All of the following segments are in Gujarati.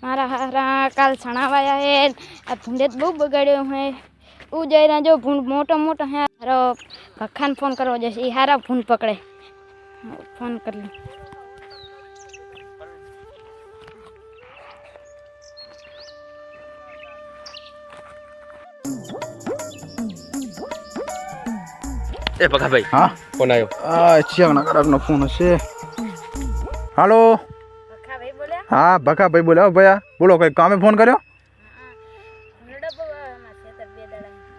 मारा हारा काल छणावाया है आ भूंडे बहू बगाड़्यो है ऊ जयरा जो भूंड मोटो मोटो है हारो भखान फोन करवा जैसे ई हारा भूंड पकड़े फोन कर ली ए बका भाई हाँ फोन आयो चियांगना कड़कनो फोन हशे हेलो भखा भाई बोल्या हाँ भका भाई बोला भैया बोलो कई कामे फोन कर्यो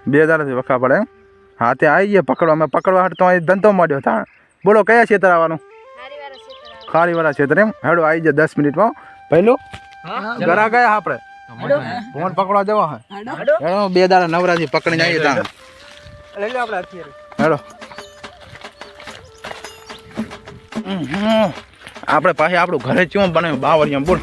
बे दाड़ा थी वखा पड़े हाँ ते आई गए पकड़वा मैं पकड़वा हट तो धंधो माड्यो था बोलो कया क्षेत्र आववानुं खारी वाला क्षेत्र एम हेडो आई जा 10 मिनिट में पहलू घरा गया आपणे फोन पकड़वा जवा है हेडो बे दाड़ा नवरा थी पकड़ी आईए ता ले लो आपणे हथियार हेडो આપણે પાસે આપણું ઘરે ચો બનાવ્યું બાવરિયા બોલ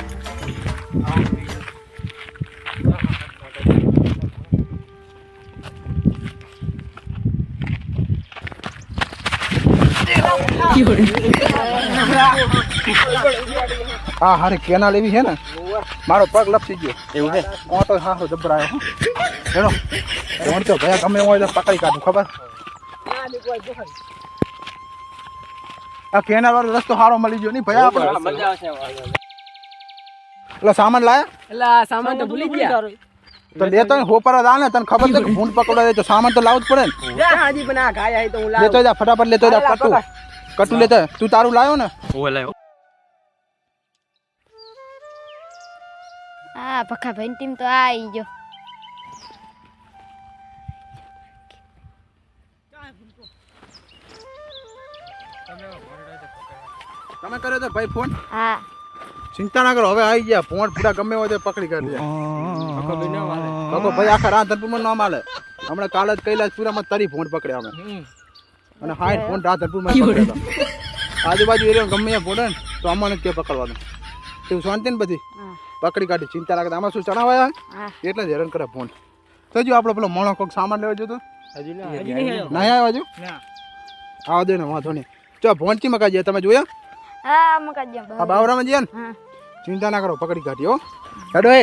હા હારે કેનાલ એવી છે ને મારો પગ લપસી ગયો એવું છે ઓટો હારો જબરાયો હેલો કોણ તો ભયા ગમે હોય તો પકડી કાઢું ખબર આ કેનાલ વાળો રસ્તો સારો મળી ગયો નહીં ભયા આપણે મજા આવશે એટલે સામાન લાયા એટલે સામાન તો ભૂલી ગયા તો લેતો ને હોપર જ આ ને તને ખબર છે કે ભૂંડ પકડવા જાય તો સામાન તો લાવવું જ પડે ને હાજી પણ આ ગાય આઈ તો હું લેતો જા ફટાફટ લેતો જા કટુ લેતો તું તારું લાયો ને ઓવે લાયો आ भखा भाई टीम तो आई जो તમે કર્યો તો ભાઈ ફોન हाँ ચિંતા ના કરો હવે આવી ગયા ફોન પૂરા ગમે હોય તો પકડી કાઢી કાકો ભાઈ આખા રાધનપુરમાં ન માલે હમણાં કાલે જ કૈલાસપુરામાં તારી ફોન પકડ્યા અમે અને હાઈ ફોન રાધનપુરમાં પકડ્યા આજુબાજુ એરિયા ગમે ત્યાં ફોડે ને તો અમને કે પકડવાનું તું શાંતિ ને બધી પકડી કાઢી ચિંતા લાગે આમાં શું ચણાવાયા એટલે જ હેરાન કરે ફોન તો જો આપણો પેલો મોણો કોઈક સામાન લેવા જતો નહીં આવ્યો હજુ આવા દે ને વાંધો નહીં ચો ભોંચી મકા જઈએ તમે જોયા हाँ मका दिया આ બાવરામાં જઈએ ને हाँ ચિંતા ના કરો પકડી કાઢી હો હેડો એ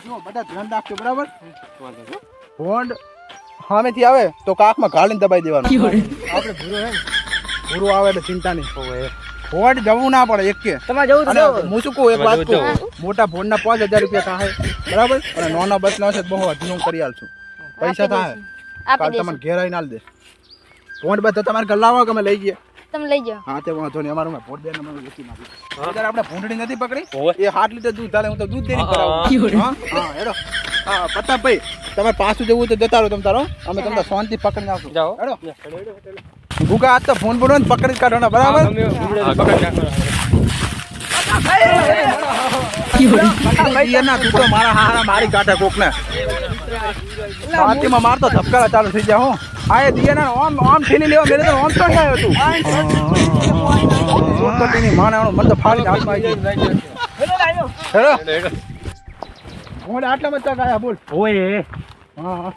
જો બધા ધ્યાન રાખજો બરાબર ભોંડ સામેથી આવે તો કાકમાં ઘાલીને દબાઈ દેવાનું આપણે ભૂરો હે ભૂરો આવે એટલે ચિંતા નહીં ભોંડ જવું ના પડે એક કે તમારે જવું અને હું શું કહું એક વાત કહું મોટા ભોંડના 5000 રૂપિયા થાય બરાબર અને નાના બચલા છે બહુ અધીનું કરી આલશું પૈસા થાય કાલ તમને ઘેરાઈ નાલ દે ભોંડ બધા તમારે ઘર લાવો કે અમે લઈ ગયા तुम ले जाओ હા તે વાંધો નહીં અમારું ભોંડ દે નંબર વેચી નાખી અત્યારે આપણે ભૂંડડી નથી પકડી એ 7 લીટર દૂધ ચાલે હું તો દૂધ દેરી કરાવું હા હા હેડો હા પ્રતાપભાઈ તમે પાછું જવું તો જતા રહો તમ તારો અમે તમને શાંતિ પકડી નાખશું હેડો ભૂકા આજ તો ફોન બોલો ને પકડી કાઢો બરાબર તું તો મારા હારા મારી કાઢે કોક ને છાતીમાં મારતો ધબકારા ચાલુ થઈ જાય હું આ દિયાના ઓમ ઓમ ઠેલી લેવા મેરે તો ઓમ ચડી આવ્યો તું સોતટીની માનાનો મન તો ફાડી હાથમાં આવી ગયો હેડો હું આટલા મચ્ચા ગાયા બોલ ઓય હા હા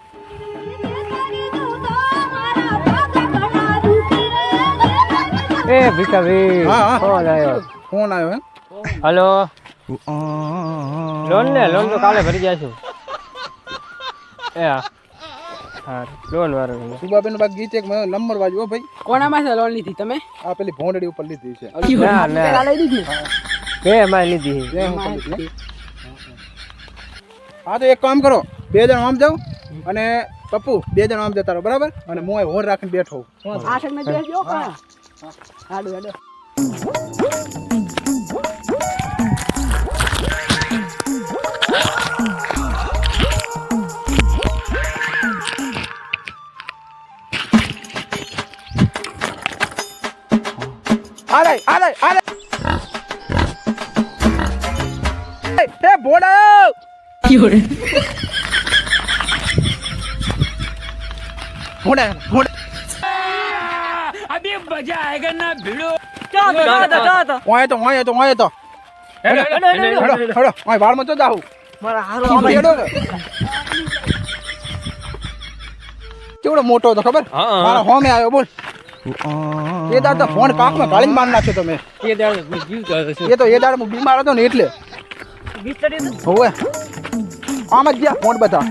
એ ભીખાભાઈ હા હા ફોન આવ્યો ફોન આવ્યો હે હેલો લોન તો કાલે ભરી જઈશું એ હા લોન વાળો સુબાબેન બાગ ગીત એક નંબર વાજો ભાઈ કોનામાં છે લોન લીધી તમે આ પેલી ભોંડડી ઉપર લીધી છે ના ના લઈ દીધી બે માં લીધી હા તો એક કામ કરો 2 જણ આમ જાવ અને પપ્પુ 2 જણ આમ જતા રહો બરાબર અને હું હોર રાખીને બેઠો આઠ ને બેસજો કા હાડો હાડો આલે એ ભોડો ભોડા અભી મજા આયેગા ના ભીડો ઓય તો હેડો ઓય વાળ માં તો જાવ મારા હારો હેડો કેવડો મોટો હતો ખબર મારા હોમે આવ્યો બોલ એ દાડ તો ફોન કાકમાં ગાળીને માર નાખ્યો તમે એ દાડે મેં જીવતો હતો. એ તો એ દાડ હું બીમાર હતો ને એટલે હોવે આમ જ ગયા ફોન બધા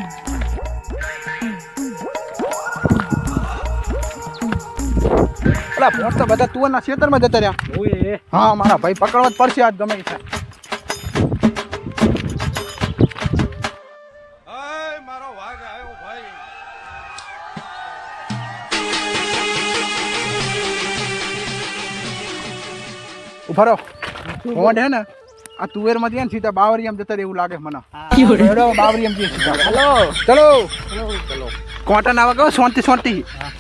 પેલા ફોન તો બધા તુવરના ખેતરમાં જતા રહ્યા ઓય હા મારા ભાઈ પકડવા જ પડશે આજ ગમે તે થાય. ઉભા રહો ફોન હે ને આ તુવેરમાં છે ને સીધા બાવરિયામાં જતા રહે એવું લાગે મને હેડો બાવરિયામાં જઈએ સીધા ચલો કોટા ના વાગો શાંતિ શાંતિ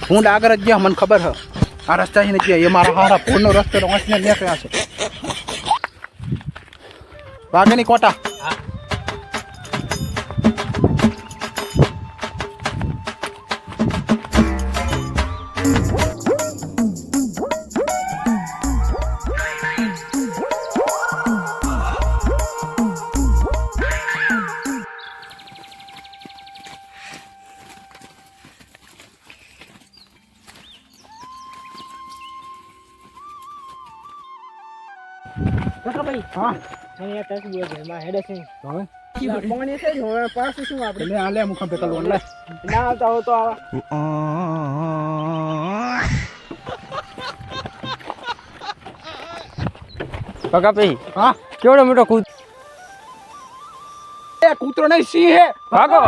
હું આગળ જ ગયા મને ખબર છે આ રસ્તા છે ને ગયા એ મારા હારા ફોનનો રસ્તો વાંચીને નીકળ્યા છે વાગે નહીં કોટા ભાઈ હા અહીંયા ટચ બોલ ઘરમાં હેડે છે હવે પાણી છે ને હવે પાછું શું આપણે લે આ લે મુખમ પેકલ લે ના આવતા હો તો આવા કાકા ભાઈ હા કેવડો મોટો કૂદ એ કૂતરો નહીં સિંહ હે ભાગો